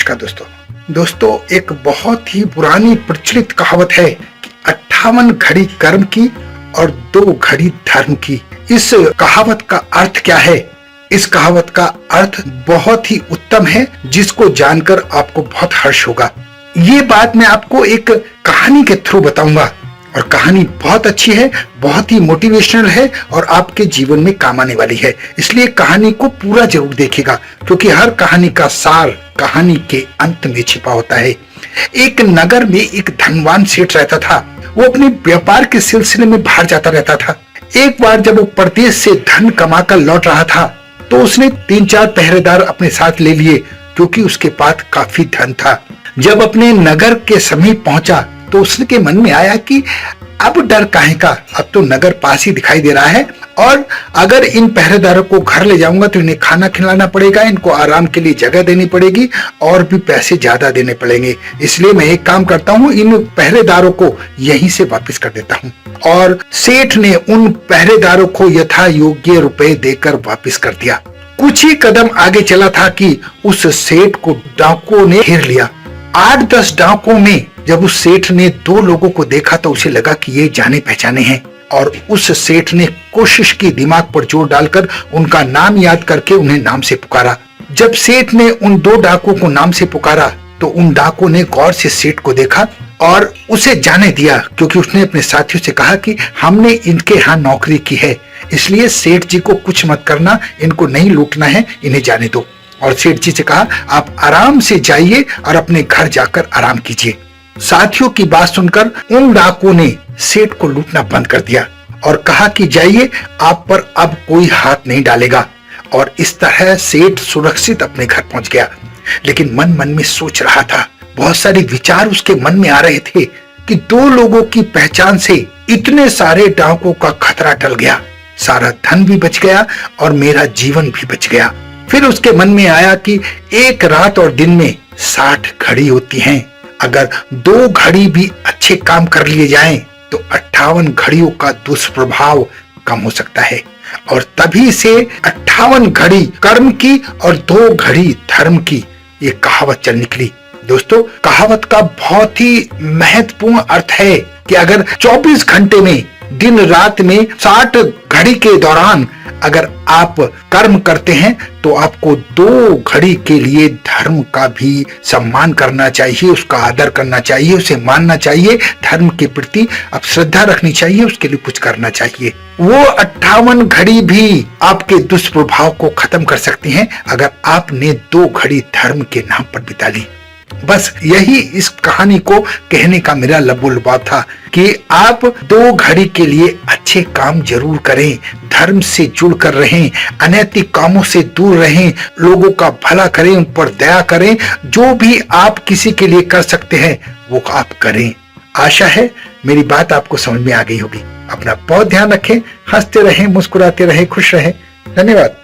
नमस्कार दोस्तों एक बहुत ही पुरानी प्रचलित कहावत है कि 58 घड़ी कर्म की और 2 घड़ी धर्म की। इस कहावत का अर्थ क्या है? इस कहावत का अर्थ बहुत ही उत्तम है, जिसको जानकर आपको बहुत हर्ष होगा। ये बात मैं आपको एक कहानी के थ्रू बताऊंगा और कहानी बहुत अच्छी है, बहुत ही मोटिवेशनल है और आपके जीवन में काम आने वाली है। इसलिए कहानी को पूरा जरूर देखिएगा, क्योंकि हर कहानी का सार कहानी के अंत में छिपा होता है। एक नगर में एक धनवान सेठ रहता था। वो अपने व्यापार के सिलसिले में बाहर जाता रहता था। एक बार जब वो परदेश से धन कमाकर लौट रहा था, तो उसने 3-4 पहरेदार अपने साथ ले लिए, क्योंकि उसके पास काफी धन था। जब अपने नगर के समीप पहुंचा तो उसके मन में आया कि अब डर काहे का, अब तो नगर पास ही दिखाई दे रहा है और अगर इन पहरेदारों को घर ले जाऊंगा तो इन्हें खाना खिलाना पड़ेगा, इनको आराम के लिए जगह देनी पड़ेगी और भी पैसे ज्यादा देने पड़ेंगे। इसलिए मैं एक काम करता हूँ, इन पहरेदारों को यहीं से वापस कर देता हूँ। और सेठ ने उन पहरेदारों को यथा योग्य रुपए देकर वापस कर दिया। कुछ ही कदम आगे चला था कि उस सेठ को डाकुओं ने घेर लिया। 8-10 डाकुओं में जब उस सेठ ने 2 लोगों को देखा तो उसे लगा कि ये जाने पहचाने हैं, और उस सेठ ने कोशिश की दिमाग पर जोर डालकर उनका नाम याद करके उन्हें नाम से पुकारा। जब सेठ ने उन 2 डाकुओं को नाम से पुकारा तो उन डाकुओं ने गौर से सेठ को देखा और उसे जाने दिया, क्योंकि उसने अपने साथियों से कहा कि हमने इनके यहाँ नौकरी की है, इसलिए सेठ जी को कुछ मत करना, इनको नहीं लूटना है, इन्हें जाने दो। और सेठ जी से कहा आप आराम से जाइए और अपने घर जाकर आराम कीजिए। साथियों की बात सुनकर उन डाकुओं ने सेठ को लूटना बंद कर दिया और कहा कि जाइए, आप पर अब कोई हाथ नहीं डालेगा। और इस तरह सेठ सुरक्षित अपने घर पहुंच गया। लेकिन मन मन में सोच रहा था, बहुत सारे विचार उसके मन में आ रहे थे कि 2 लोगों की पहचान से इतने सारे डाकुओं का खतरा टल गया, सारा धन भी बच गया और मेरा जीवन भी बच गया। फिर उसके मन में आया कि एक रात और दिन में 60 घड़ी होती हैं। अगर 2 घड़ी भी अच्छे काम कर लिए जाएं तो 58 घड़ियों का दुष्प्रभाव कम हो सकता है। और तभी से 58 घड़ी कर्म की और 2 घड़ी धर्म की ये कहावत चल निकली। दोस्तों, कहावत का बहुत ही महत्वपूर्ण अर्थ है कि अगर 24 घंटे में दिन रात में 60 घड़ी के दौरान अगर आप कर्म करते हैं तो आपको 2 घड़ी के लिए धर्म का भी सम्मान करना चाहिए, उसका आदर करना चाहिए, उसे मानना चाहिए, धर्म के प्रति अब श्रद्धा रखनी चाहिए, उसके लिए कुछ करना चाहिए। वो 58 घड़ी भी आपके दुष्प्रभाव को खत्म कर सकती हैं अगर आपने 2 घड़ी धर्म के नाम पर बिता ली। बस यही इस कहानी को कहने का मेरा लबोलबाब था कि आप 2 घड़ी के लिए अच्छे काम जरूर करें, धर्म से जुड़कर रहें, अनैतिक कामों से दूर रहें, लोगों का भला करें, उन पर दया करें। जो भी आप किसी के लिए कर सकते हैं वो आप करें। आशा है मेरी बात आपको समझ में आ गई होगी। अपना बहुत ध्यान रखें, हंसते रहें, मुस्कुराते रहें, खुश रहें। धन्यवाद।